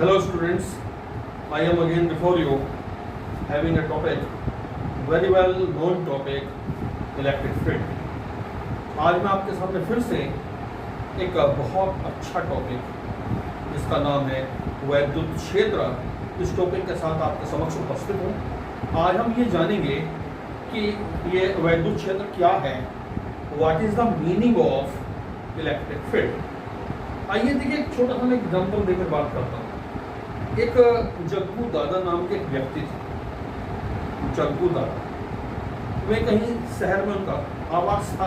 Hello students, I am again before you having a topic, very well known topic, electric field. आज मैं आपके सामने फिर से एक बहुत अच्छा टॉपिक जिसका नाम है वैद्युत क्षेत्र, इस टॉपिक के साथ आपके समक्ष उपस्थित हूँ। आज हम ये जानेंगे कि ये वैद्युत क्षेत्र क्या है, what is the meaning of electric field. आइए देखिए, एक छोटा सा मैं एग्जाम्पल देकर बात करता हूँ। एक जग्गू दादा नाम के एक व्यक्ति थे। जग्गू दादा, वे कहीं शहर में उनका आवास था,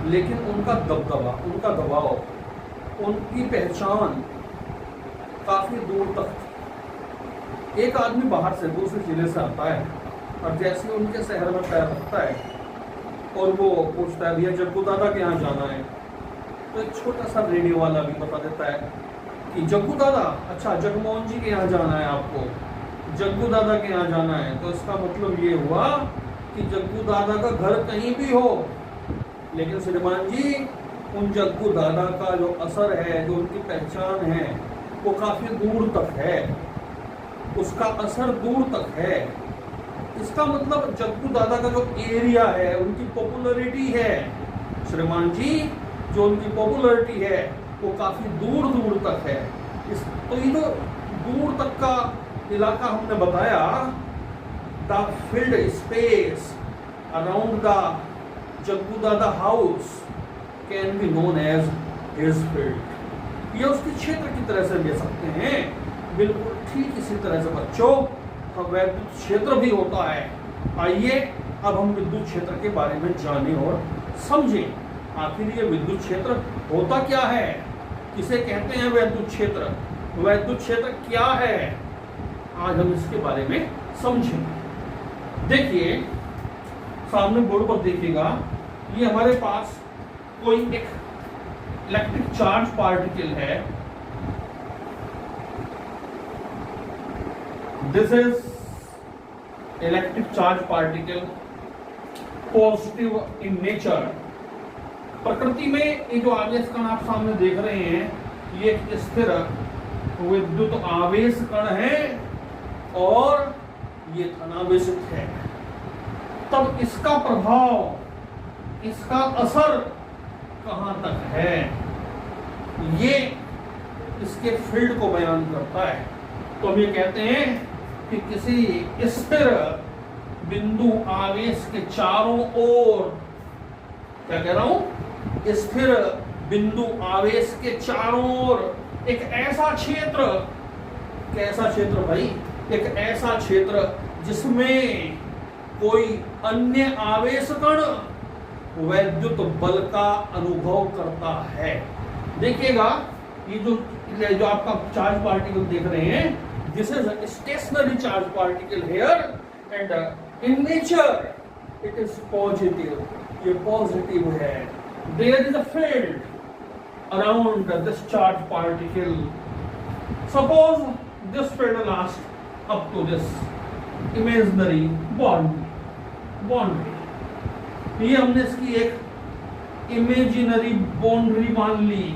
लेकिन उनका दबदबा, उनका दबाव, उनकी पहचान काफी दूर तक थी। एक आदमी बाहर से दूसरे जिले से आता है और जैसे उनके शहर में पैर रखता है और वो पूछता है, भैया जग्गू दादा के यहाँ जाना है, तो एक छोटा सा रेडियो वाला भी बता देता है कि जग्गू दादा, अच्छा जगमोहन जी के यहाँ जाना है आपको, जग्गू दादा के यहाँ जाना है। तो इसका मतलब ये हुआ कि जग्गू दादा का घर कहीं भी हो, लेकिन श्रीमान जी उन जग्गू दादा का जो असर है, जो उनकी पहचान है, वो काफी दूर तक है, उसका असर दूर तक है। इसका मतलब जग्गू दादा का जो एरिया है, उनकी पॉपुलैरिटी है, श्रीमान जी जो उनकी पॉपुलैरिटी है वो काफी दूर दूर तक है। तो ये जो दूर तक का इलाका हमने बताया, the field space around the Jaggu Dada house can be known as his field. ये उसके क्षेत्र की तरह से ले सकते हैं। बिल्कुल ठीक इसी तरह से बच्चों, वैद्युत क्षेत्र भी होता है। आइए अब हम विद्युत क्षेत्र के बारे में जानें और समझें। आखिर ये विद्युत क्षेत्र होता क्या है, किसे कहते हैं वैद्युत क्षेत्र, वैद्युत क्षेत्र क्या है, आज हम इसके बारे में समझें। देखिए सामने बोर्ड पर देखिएगा, ये हमारे पास कोई एक इलेक्ट्रिक चार्ज पार्टिकल है। This is electric charge particle, positive in nature. प्रकृति में ये जो आवेश कण आप सामने देख रहे हैं, ये एक स्थिर विद्युत आवेश कण है और ये धनावेशित है। तब इसका प्रभाव, इसका असर कहां तक है, ये इसके फील्ड को बयान करता है। तो हम ये कहते हैं कि किसी स्थिर बिंदु आवेश के चारों ओर, क्या कह रहा हूं, स्थिर बिंदु आवेश के चारों ओर एक ऐसा क्षेत्र, कैसा क्षेत्र भाई, एक ऐसा क्षेत्र जिसमें कोई अन्य आवेश कण वैद्युत बल का अनुभव करता है। देखिएगा ये जो आपका चार्ज पार्टिकल देख रहे हैं, this is a stationary charge particle here and in nature it is positive, ये पॉजिटिव है। There is a field around this charge particle. Suppose this field lasts up to this imaginary boundary. ये हमने इसकी एक imaginary boundary मान ली,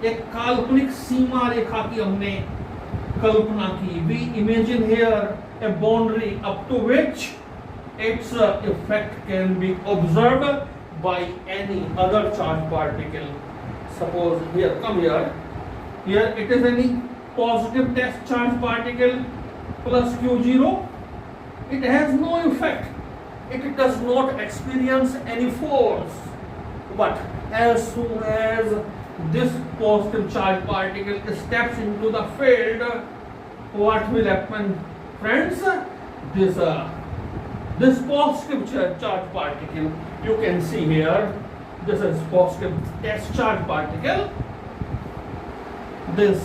एक काल्पनिक सीमा रेखा की हमने कल्पना की। We imagine here a boundary up to which its effect can be observed by any other charge particle. Suppose here, come here it is any positive test charge particle plus Q0. It has no effect, it does not experience any force. But as soon as this positive charge particle steps into the field, what will happen, friends? This positive charge particle, you can see here, this is positive test charge particle. This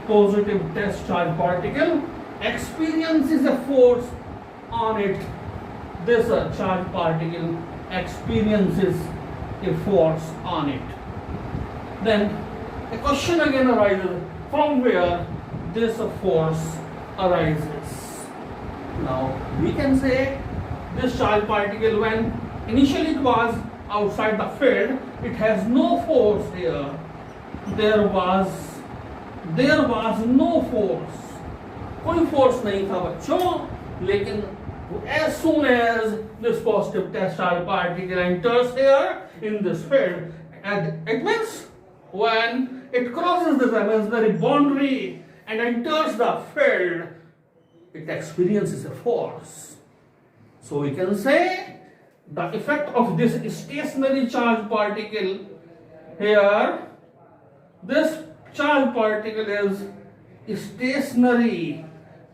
positive test charge particle experiences a force on it. This charge particle experiences a force on it. Then a question again arises, from where this force arises. Now we can say this charge particle, when initially it was outside the field, it has no force here. There was there was no force, कोई force नहीं था बच्चों, लेकिन as soon as this positive tensile particle enters here in this field, and it means when it crosses this imaginary boundary and enters the field, it experiences a force. So we can say the effect of this stationary charge particle here, this charge particle is stationary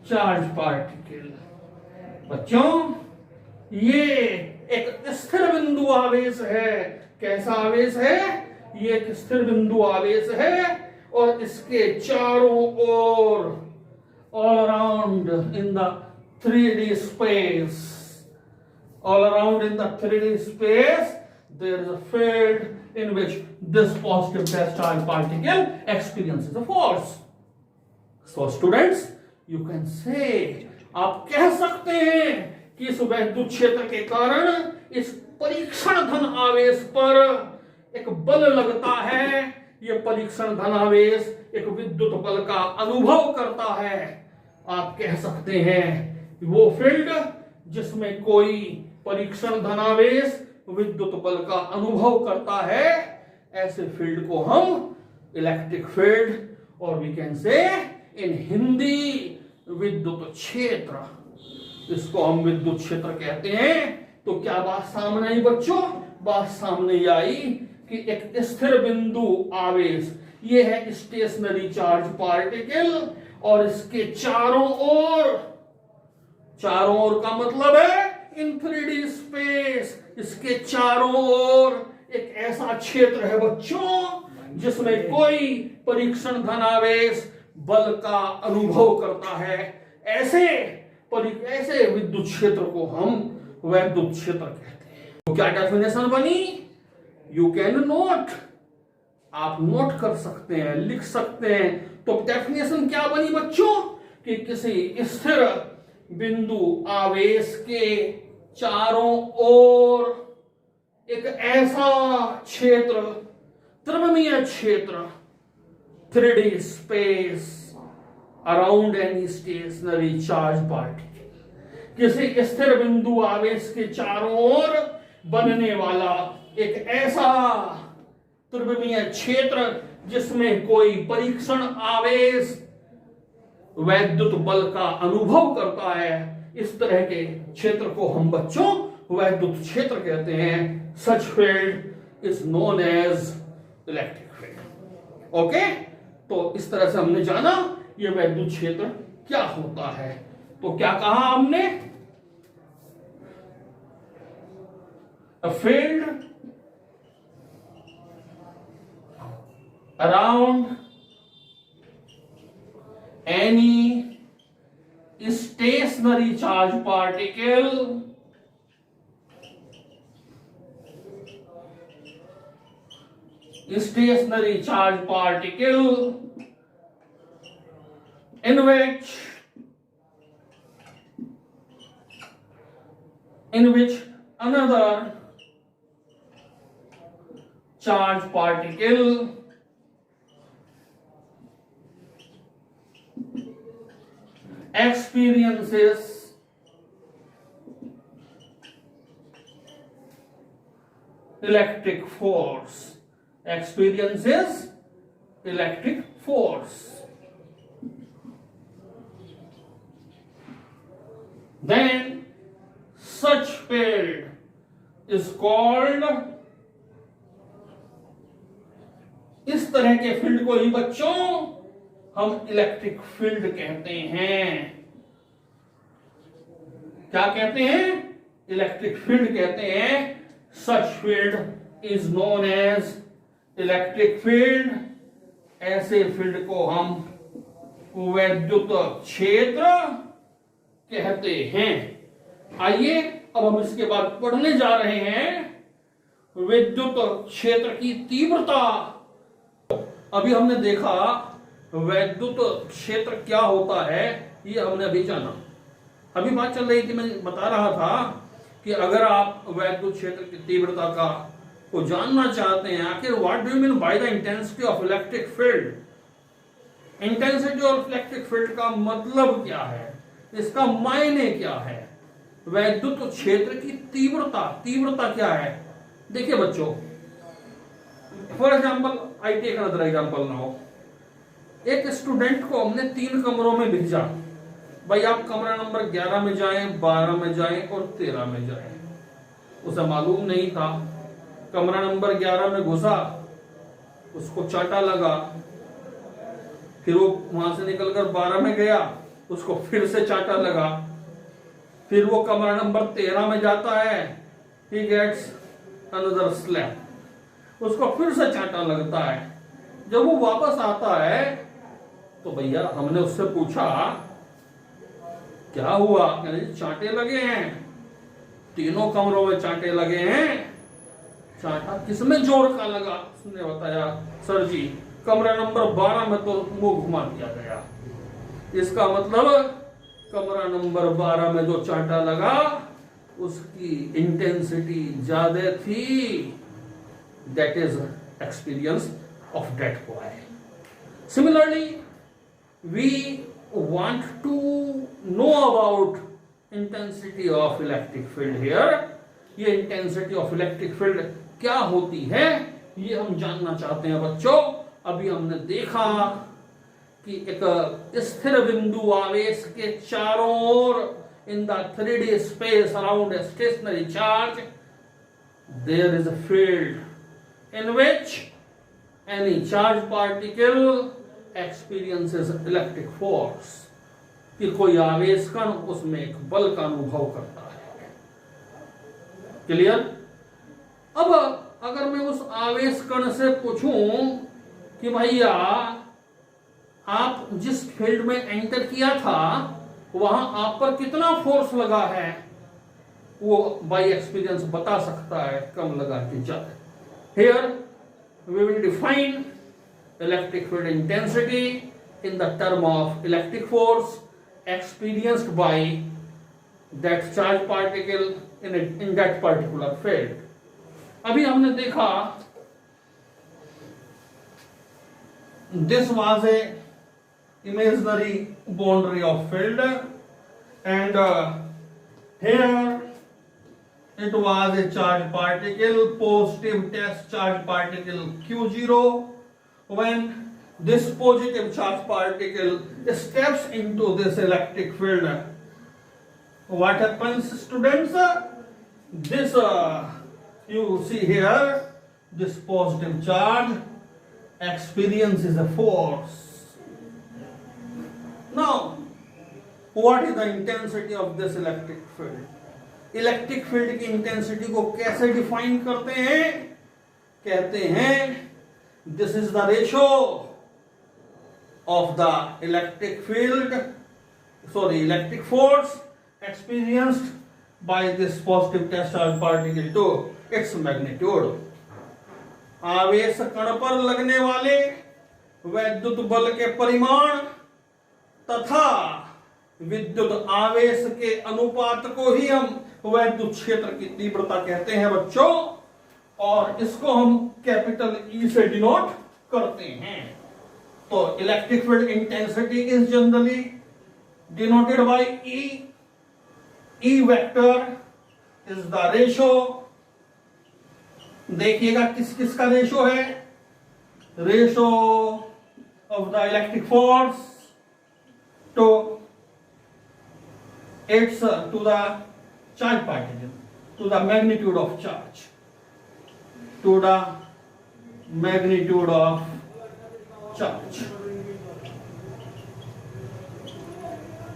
charge particle. बच्चों ये एक स्थिर बिंदु आवेश है। कैसा आवेश है? ये एक स्थिर बिंदु आवेश है और इसके चारों ओर all around in the 3D space, all around in the 3D space there is a field in which this positive tensile particle experiences a force. So students, you can say, आप कह सकते हैं कि इस वैद्युत क्षेत्र के कारण इस परीक्षण धन आवेश पर एक बल लगता है। यह परीक्षण धन आवेश एक विद्युत बल का अनुभव करता है। आप कह सकते हैं कि वो फील्ड जिसमें कोई परीक्षण धन आवेश विद्युत बल का अनुभव करता है, ऐसे फील्ड को हम इलेक्ट्रिक फील्ड, और we can say in Hindi विद्युत क्षेत्र, इसको हम विद्युत क्षेत्र कहते हैं। तो क्या बात सामने आई बच्चों? बात सामने आई कि एक स्थिर बिंदु आवेश, ये है स्टेशनरी चार्ज पार्टिकल, और इसके चारों ओर का मतलब है इन 3D स्पेस, इसके चारों ओर एक ऐसा क्षेत्र है बच्चों जिसमें कोई परीक्षण धन आवेश बल का अनुभव करता है। ऐसे विद्युत क्षेत्र को हम वैद्युत क्षेत्र कहते हैं। तो क्या डेफिनेशन बनी? यू कैन नोट, आप नोट कर सकते हैं, लिख सकते हैं। तो डेफिनेशन क्या बनी बच्चों? कि किसी स्थिर बिंदु आवेश के चारों ओर एक ऐसा क्षेत्र, त्रिविमीय क्षेत्र, 3D space around any stationary charge particle, किसी स्थिर बिंदु आवेश के चारों ओर बनने वाला एक ऐसा त्रिविमीय क्षेत्र जिसमें कोई परीक्षण आवेश वैद्युत बल का अनुभव करता है, इस तरह के क्षेत्र को हम बच्चों वैद्युत क्षेत्र कहते हैं। Such field is known as electric field. Okay, तो इस तरह से हमने जाना ये वैद्युत क्षेत्र क्या होता है। तो क्या कहा हमने? A field around any stationary charge particle in which another charge particle experiences electric force, then such field is called, इस तरह के फील्ड को ही बच्चों हम इलेक्ट्रिक फील्ड कहते हैं। क्या कहते हैं? इलेक्ट्रिक फील्ड कहते हैं। Such field is known as electric field, ऐसे फील्ड को हम वैद्युत क्षेत्र कहते हैं। आइए अब हम इसके बाद पढ़ने जा रहे हैं विद्युत क्षेत्र की तीव्रता। अभी हमने देखा वैद्युत क्षेत्र क्या होता है, ये हमने अभी जाना। अभी बात चल रही थी, मैं बता रहा था कि अगर आप वैद्युत क्षेत्र की तीव्रता को जानना चाहते हैं, आखिर what do you mean by the intensity of electric field, intensity of electric field का मतलब क्या है, इसका मायने क्या है, वैद्युत क्षेत्र की तीव्रता, तीव्रता क्या है। देखिए बच्चों, for example I take another example now, एक स्टूडेंट को हमने 3 कमरों में भेजा, भाई आप कमरा नंबर 11 में जाएं, 12 में जाएं और 13 में जाएं। उसे मालूम नहीं था, कमरा नंबर 11 में घुसा, उसको चाटा लगा, फिर वो वहां से निकलकर 12 में गया, उसको फिर से चाटा लगा, फिर वो कमरा नंबर 13 में जाता है, he gets another slap, उसको फिर से चाटा लगता है। जब वो वापस आता है तो भैया हमने उससे पूछा क्या हुआ, कहते चाटे लगे हैं, तीनों कमरों में चाटे लगे हैं। चाटा किसमें जोर का लगा, उसने बताया सर जी कमरा नंबर 12 में तो मुंह घुमा दिया गया। इसका मतलब कमरा नंबर 12 में जो चाटा लगा उसकी इंटेंसिटी ज्यादा थी। That is experience of that boy. Similarly, we want to know about intensity of electric field here. ये intensity of electric field क्या होती है, ये हम जानना चाहते हैं बच्चों। अभी हमने देखा कि एक स्थिर बिंदु आवेश के चारों ओर in the 3D space around a stationary charge there is a field in which any charged particle experiences electric force, कि कोई आवेश कण उसमें एक बल का अनुभव करता है। क्लियर। अब अगर मैं उस आवेश कण से पूछूं कि भैया आप जिस फील्ड में एंटर किया था वहां आप पर कितना फोर्स लगा है, वो बाय एक्सपीरियंस बता सकता है, कम लगा कि ज्यादा। Here we will define electric field intensity in the term of electric force experienced by that charged particle in that particular field. अभी हमने देखा this was a imaginary boundary of field and here it was a charged particle, positive test charged particle Q0. When this positive charged particle steps into this electric field, what happens, students? This you see here, this positive charge experiences a force. Now, what is the intensity of this electric field? Electric field की intensity को कैसे define करते हैं, कहते हैं this is the ratio of the electric field, sorry electric force experienced by this positive test charge particle to its magnitude. आवेश कण पर लगने वाले वैद्युत बल के परिमाण तथा विद्युत आवेश के अनुपात को ही हम वैद्युत क्षेत्र की तीव्रता कहते हैं बच्चों, और इसको हम कैपिटल ई से डिनोट करते हैं। तो electric field intensity is generally denoted by E. E vector is the ratio, देखिएगा किस किस का रेशो है, ratio of the electric force to it's to the charge particle, to the magnitude of charge, to the magnitude of charge.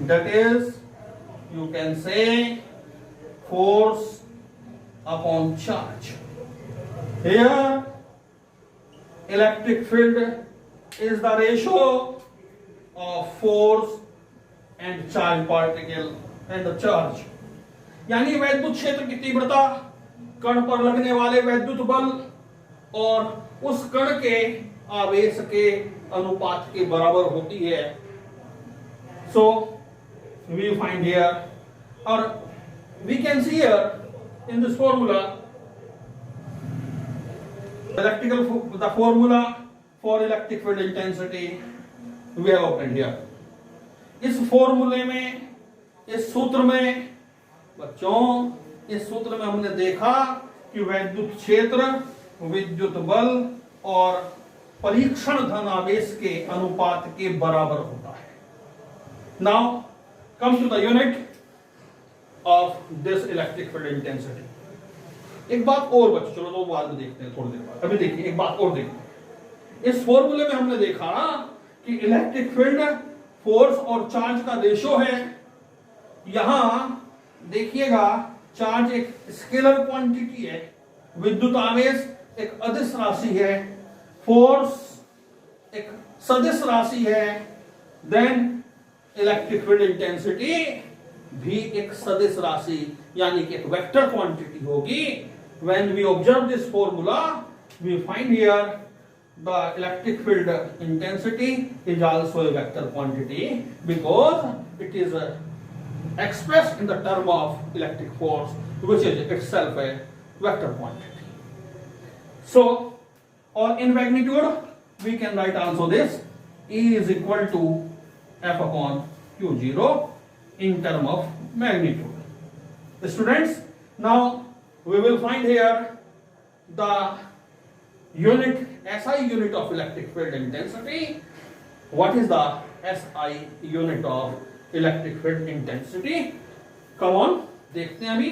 That is, you can say force upon charge. Here, electric field is the ratio of force and charge particle and the charge. यानी वैद्युत क्षेत्र की तीव्रता कण पर लगने वाले वैद्युत बल और उस कण के आवेश के अनुपात के बराबर होती है। सो वी फाइंड हियर, और we can see here in this formula electrical, the formula for electric field intensity we have obtained here. इस फॉर्मूले में, इस सूत्र में बच्चों, इस सूत्र में हमने देखा कि वैद्युत क्षेत्र विद्युत बल और परीक्षण धनावेश के अनुपात के बराबर होता है। Now come to the unit of this electric field intensity. एक बात और बच्चों, चलो तो बाद में देखते हैं, थोड़ी देर बाद। अभी देखिए, एक बात और देखिए। इस फॉर्मूले में हमने देखा कि इलेक्ट्रिक फील्ड फोर्स और चार्ज का रेशो है। यहां देखिएगा, चार्ज एक स्केलर क्वांटिटी है, विद्युत आवेश एक अदिश राशि है, फोर्स एक सदिश राशि है, देन इलेक्ट्रिक फील्ड इंटेंसिटी भी एक सदिश राशि यानी कि एक वेक्टर क्वांटिटी होगी। When we observe this formula we find here the electric field intensity is also a vector quantity because it is expressed in the term of electric force, which is itself a vector quantity. So, or in magnitude we can write also this: E is equal to F upon Q0 in term of magnitude. Students, now we will find here the unit, SI unit of electric field intensity. What is the SI unit of electric field intensity? Come on, देखते हैं अभी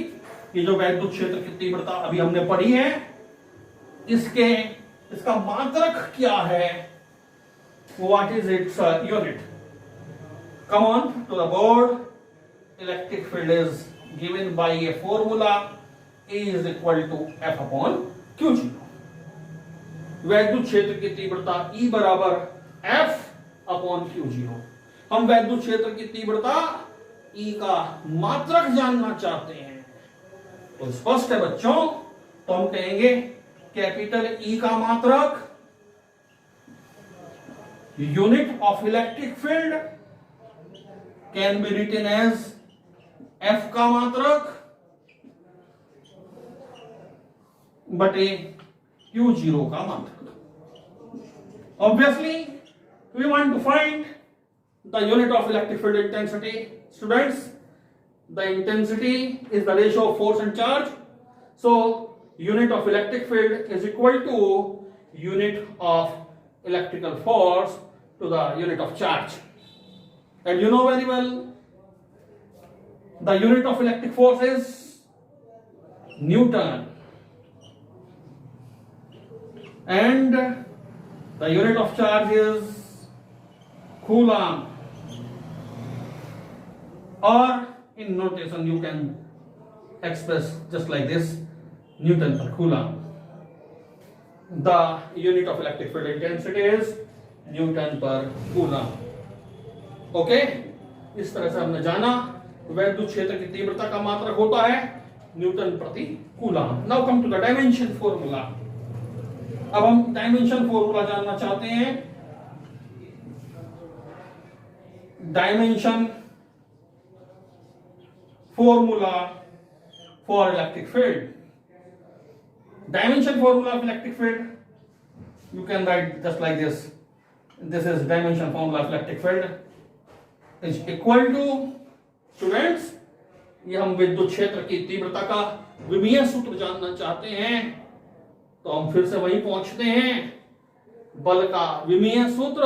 ये जो वैद्युत क्षेत्र की तीव्रता अभी हमने पढ़ी है, इसका मात्रक क्या है? What is its unit? Come on to the board. Electric field is given by a formula E is equal to F upon Q0. वैद्युत क्षेत्र की तीव्रता E बराबर F अपॉन Q0। हम वैद्युत क्षेत्र की तीव्रता E का मात्रक जानना चाहते हैं, तो स्पष्ट है बच्चों, तो हम कहेंगे कैपिटल E का मात्रक, unit of electric field can be written as F का मात्रक बटे Q0 का मात्रक। Obviously, we want to find the unit of electric field intensity. Students, the intensity is the ratio of force and charge. So, unit of electric field is equal to unit of electrical force to the unit of charge. And you know very well, the unit of electric force is Newton. And the unit of charge is Coulomb, or in notation you can express just like this: Newton per Coulomb. The unit of electric field intensity is Newton per Coulomb. Okay, इस तरह से हमने जाना वैद्युत क्षेत्र की तीव्रता का मात्रक होता है न्यूटन प्रति coulomb. Now come to the dimension formula. अब हम डायमेंशन फॉर्मूला जानना चाहते हैं। Dimension formula for electric field, dimension formula of electric field you can write just like this. This is dimension formula of electric field is equal to, students, ये हम विद्युत क्षेत्र की तीव्रता का विमीय सूत्र जानना चाहते हैं, तो हम फिर से वहीं पहुंचते हैं। बल का विमीय सूत्र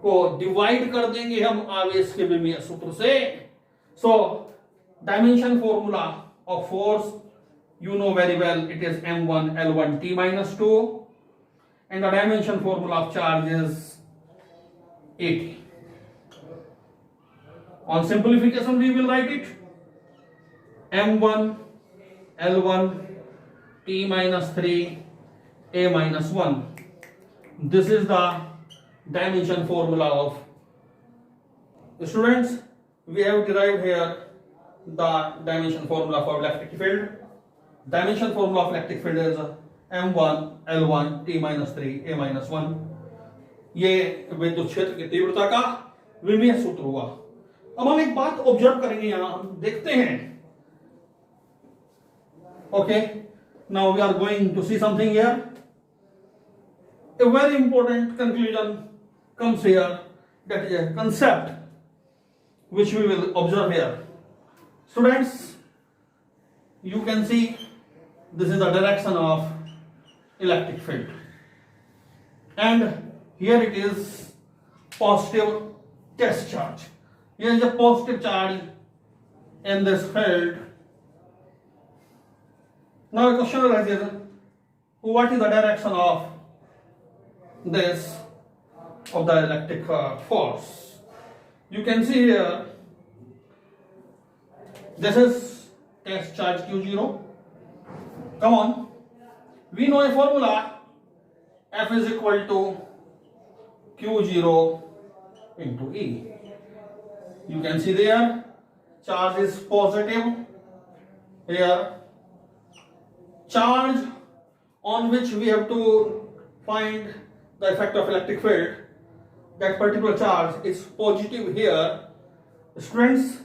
को डिवाइड कर देंगे हम आवेश के विमीय सूत्र से। So dimension formula of force, you know very well, it is m1 l1 t minus 2, and the dimension formula of charge is 80. On simplification we will write it m1 l1 t minus 3 a minus 1. This is the dimension formula of, students, we have derived here the dimension formula for electric field. Dimension formula of electric field is m1 l1 t minus 3 a minus 1. ये विद्युत क्षेत्र की तीव्रता का विमीय सूत्र हुआ। अब हम एक बात ऑब्जर्व करेंगे, यहां हम देखते हैं। Okay, now we are going to see something here, a very important conclusion comes here, that is a concept which we will observe here. Students, you can see this is the direction of electric field, and here it is positive test charge. Here is a positive charge in this field. Now a question arises, what is the direction of this, of the electric force? You can see here, this is test charge Q0. Come on, we know a formula, F is equal to Q0 into E. You can see there, charge is positive. Here, charge on which we have to find the effect of electric field, that particular charge is positive here. Students,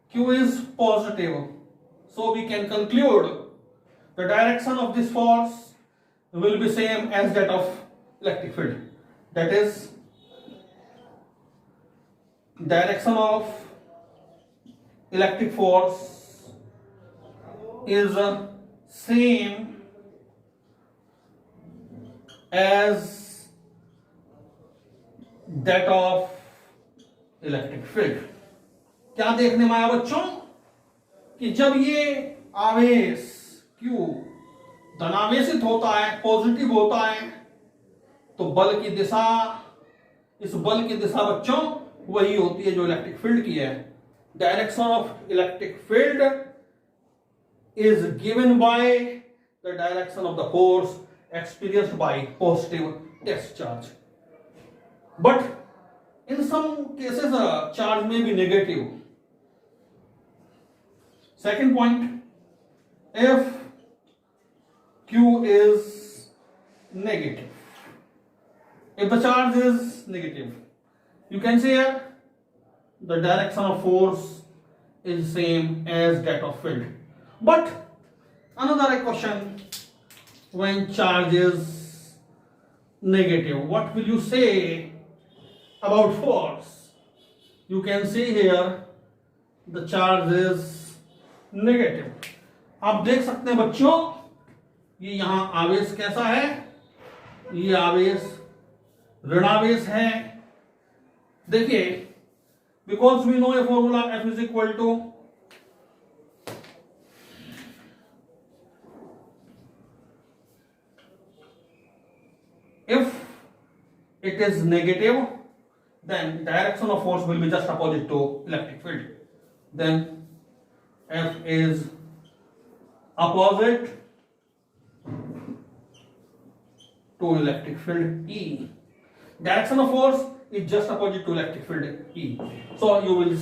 Q is positive, so we can conclude the direction of this force will be same as that of electric field. That is, direction of electric force is same as that of electric field. क्या देखने में आया बच्चों कि जब ये आवेश Q धनावेशित होता है, पॉजिटिव होता है, तो बल की दिशा, इस बल की दिशा बच्चों वही होती है जो इलेक्ट्रिक फील्ड की है. Direction of electric field is given by the direction of the force experienced by positive test charge. But in some cases a charge may be negative. Second point, if Q is negative, if the charge is negative, you can say here the direction of force is same as that of field. But another question, when charge is negative, what will you say about force? You can see here the charge is negative. आप देख सकते हैं बच्चों, ये यहाँ आवेश कैसा है, ये आवेश ऋणावेश है. देखिए, because we know a formula F is equal to if it is negative, then direction of force will be just opposite to electric field. Then F is opposite to electric field E. Direction of force is just opposite to electric field E. So you will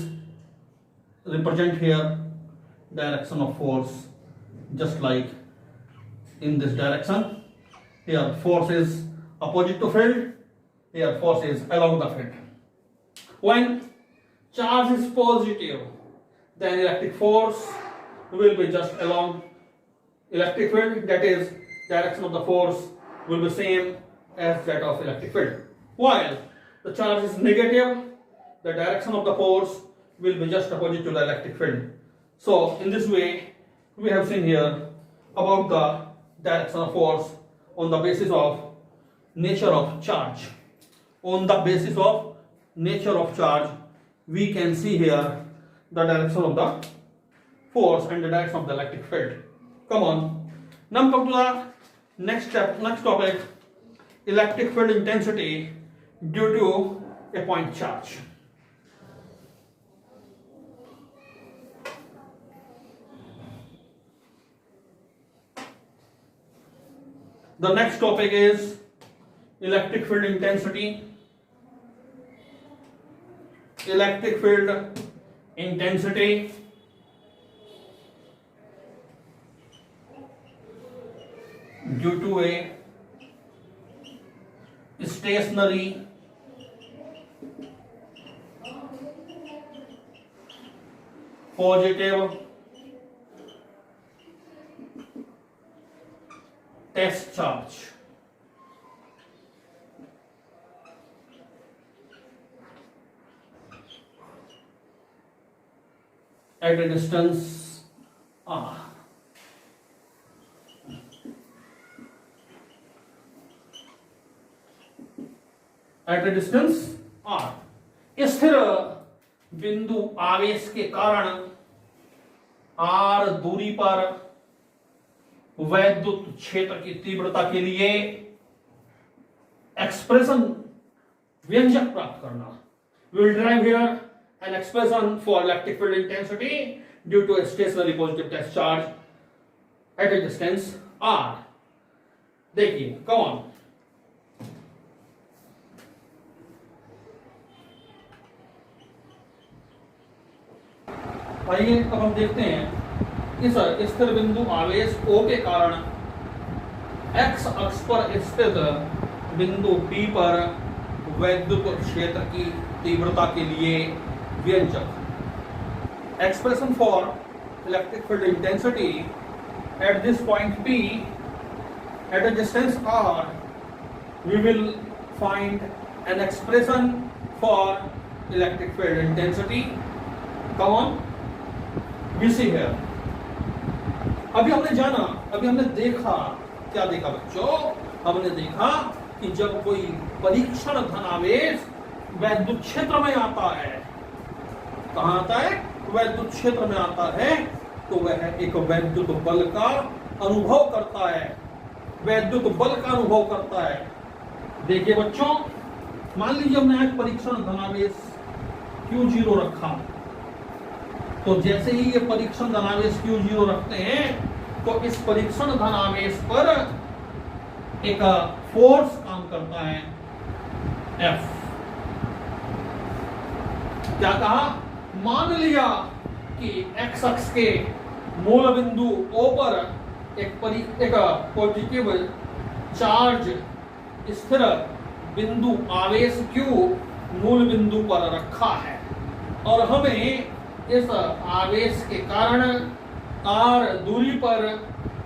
represent here direction of force just like in this direction. Here force is opposite to field, here force is along the field. When charge is positive, then electric force will be just along electric field, that is, direction of the force will be same as that of electric field. While the charge is negative, the direction of the force will be just opposite to the electric field. So in this way, we have seen here about the direction of force on the basis of nature of charge. On the basis of nature of charge, we can see here the direction of the force and the direction of the electric field. Come on. Now come to the next step, next topic, electric field intensity due to a point charge. The next topic is electric field intensity. Electric field intensity due to a stationary positive test charge. at a distance r. At a distance r. स्थिर बिंदु आवेश के कारण r दूरी पर वैद्युत क्षेत्र की तीव्रता के लिए एक्सप्रेशन व्यंजक प्राप्त करना. We will derive here an expression for electric field intensity due to a stationary positive test charge at a distance r. देखिए, come on. आइए अब हम देखते हैं इस स्थिर बिंदु आवेश O के कारण x अक्ष पर स्थित बिंदु P पर वैद्युत क्षेत्र की तीव्रता के लिए व्यंजक. Expression for electric field intensity at this point P at a distance r. We will find an expression for electric field intensity. Come on, we see here. अभी हमने देखा, क्या देखा बच्चों? हमने देखा कि जब कोई परीक्षण धनावेश वैद्युत क्षेत्र में आता है, कहां आता है? वैद्युत क्षेत्र में आता है, तो वह एक वैद्युत बल का अनुभव करता है. वैद्युत बल का अनुभव करता है. देखिए बच्चों, मान लीजिए हमने एक परीक्षण धनावेश Q0 रखा, तो जैसे ही ये परीक्षण धनावेश Q0 रखते हैं, तो इस परीक्षण धनावेश पर एक फोर्स काम करता है F. क्या कहा? मान लिया कि x अक्ष के मूल बिंदु O पर एक पॉजिटिव चार्ज स्थिर बिंदु आवेश Q मूल बिंदु पर रखा है, और हमें इस आवेश के कारण r दूरी पर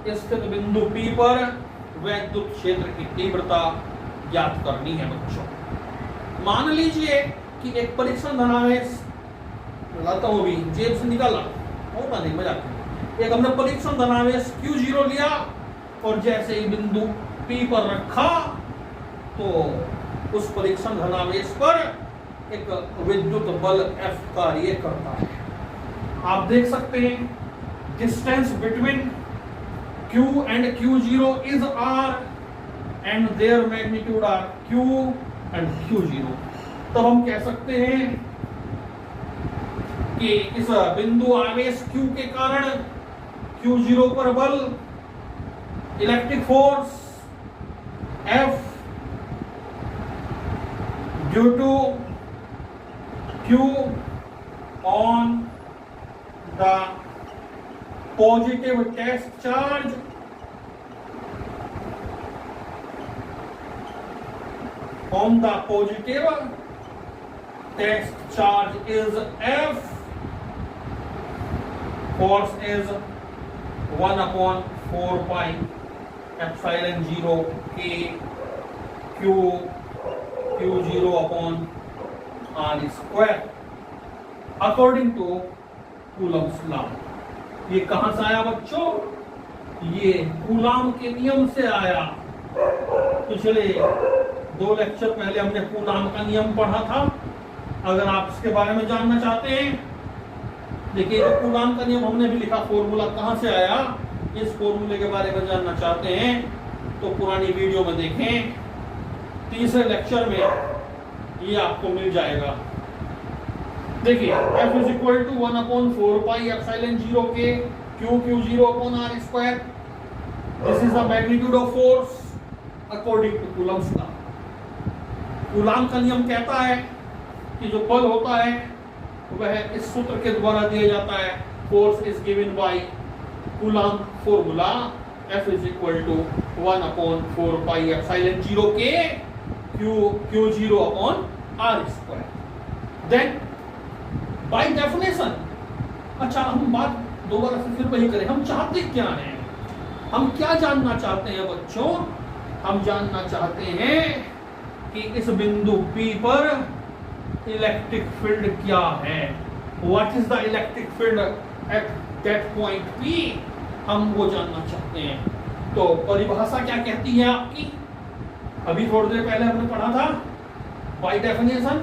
स्थित बिंदु P पर वैद्युत क्षेत्र की तीव्रता ज्ञात करनी है बच्चों. मान लीजिए कि एक परीक्षण धनावेश, लाता हूं भी, जेब से निकाला, होगा नहीं, मजाक. एक हमने परीक्षण धनावेश Q0 लिया और जैसे ही बिंदु P पर रखा, तो उस परीक्षण धनावेश पर एक विद्युत बल F कार्य करता है. आप देख सकते हैं distance between Q and Q0 is R and their magnitude are Q and Q0. तब हम कह सकते हैं कि इस बिंदु आवेश Q के कारण Q0 पर बल, electric force F due to Q on the positive test charge on the positive test charge is F. Force is 1/4 pi epsilon 0 K Q0 upon R square according to Coulomb's law. ये कहां से आया बच्चों? ये coulomb के नियम से आया. पिछले 2 लेक्चर पहले हमने कूलाम का नियम पढ़ा था. अगर आप इसके बारे में जानना चाहते हैं, देखिए तो कूलाम का नियम हमने भी लिखा, फॉर्मूला कहां से आया, इस फॉर्मूले के बारे में जानना चाहते हैं तो पुरानी वीडियो में देखें. तीसरे लेक्चर में ये आपको मिल जाएगा. देखिए F is equal to 1/4 pi epsilon 0 K Q0 upon R square. This is the magnitude of force according to Coulomb's law. Coulomb का नियम कहता है कि जो बल होता है वह इस सूत्र के द्वारा दिया जाता है. Force is given by Coulomb formula. F is equal to 1/4 pi epsilon 0 K Q0 upon R square. Then by definition, अच्छा हम बात दोबारा से फिर वही करें. हम चाहते क्या हैं? हम क्या जानना चाहते हैं बच्चों? हम जानना चाहते हैं कि इस बिंदु P पर इलेक्ट्रिक फील्ड क्या है. What is the electric field at that point P, हम वो जानना चाहते हैं। तो परिभाषा क्या कहती है आपकी? अभी थोड़ी देर पहले हमने पढ़ा था, बाय डेफिनेशन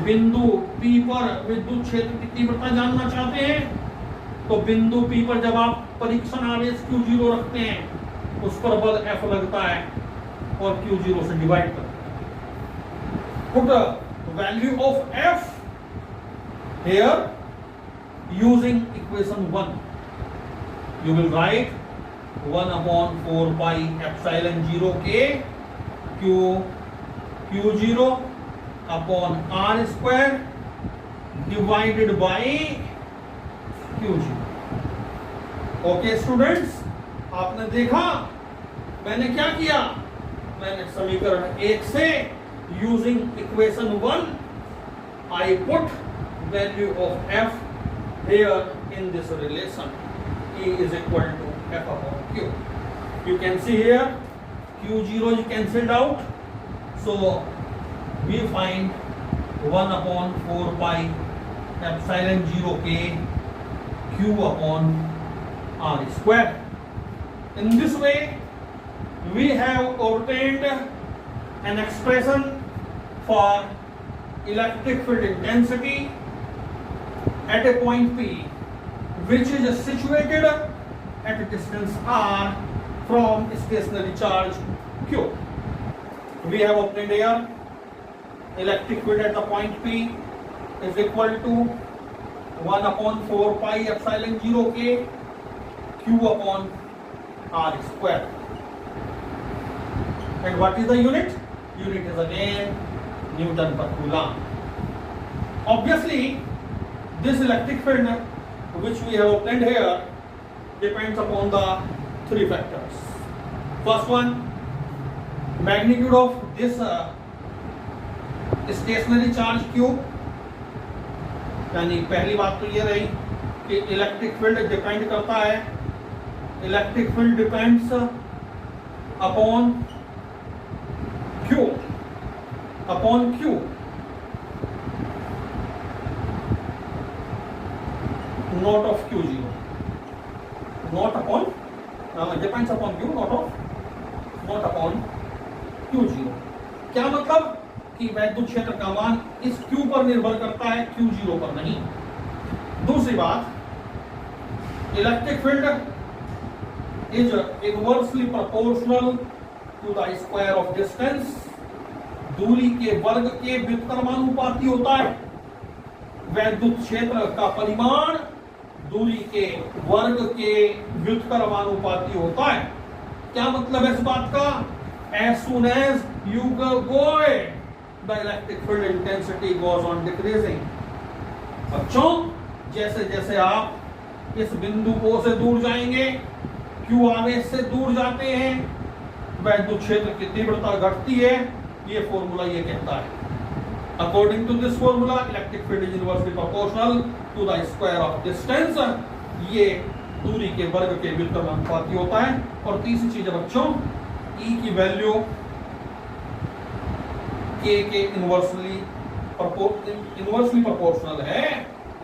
बिंदु P पर विद्युत क्षेत्र की तीव्रता जानना चाहते हैं, तो बिंदु P पर जब आप परीक्षण आवेश Q0 रखते हैं, उस पर बल F लगता है और Q0 से डिवाइड करते हैं। Put the value of F here using equation 1. You will write 1/4 pi epsilon 0 K Q0 upon R square divided by Q0. Okay students, आपने देखा मैंने क्या किया? मैंने समीकरण 1 से using equation 1 I put value of F here in this relation. E is equal to F upon Q. You can see here Q0 is cancelled out, so we find 1/4 pi epsilon 0 K Q upon R square. In this way, we have obtained an expression for electric field intensity at a point P, which is situated at a distance R from stationary charge Q. We have obtained here electric field at the point P is equal to 1/4 pi epsilon 0 K Q upon R square. And what is the unit? Unit is again Newton per Coulomb. Obviously, this electric field which we have obtained here depends upon the three factors. First one, magnitude of this stationary charge Q, यानी पहली बात तो ये रही कि electric field depend करता है, electric field depends upon Q not of Q0, depends upon Q, not upon Q0। क्या मतलब कि वैद्युत क्षेत्र का मान इस Q पर निर्भर करता है, Q0 पर नहीं। दूसरी बात, electric field is inversely proportional to the square of distance, दूरी के वर्ग के व्युत्क्रमानुपाती होता है। वैद्युत क्षेत्र का परिमाण दूरी के वर्ग के व्युत्क्रमानुपाती होता है। क्या मतलब है इस बात का? As soon as you go away, the electric field intensity goes on decreasing. बच्चों, जैसे जैसे आप इस बिंदु O से दूर जाएंगे, Q आवेश से दूर जाते हैं, वैद्युत क्षेत्र की तीव्रता घटती है। ये फॉर्मूला ये कहता है। According to this formula, electric field is inversely proportional to the square of distance. ये दूरी के वर्ग के व्युत्क्रमानुपाती होता है। और तीसरी चीज है बच्चों, E की वैल्यू K के इनवर्सली प्रोपोर्शनल है,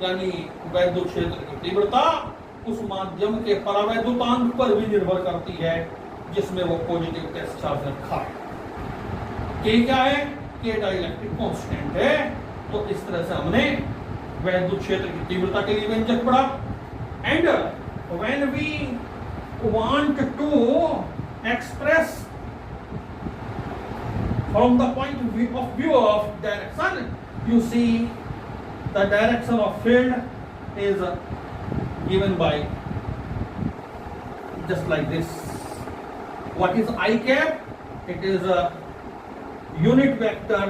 यानी वैद्युत क्षेत्र की तीव्रता उस माध्यम के परावैद्युतांक पर भी निर्भर करती है जिसमें वो पॉजिटिव टेस्ट चार्ज रखा है। K क्या है? K डाइलेक्ट्रिक कांस्टेंट है। तो इस तरह से हमने वैद्युत क्षेत्र की तीव्रता के लिए व्यंजक पढ़ा। And when we want to express from the point of view of direction, you see the direction of field is given by just like this. What is I cap? It is a unit vector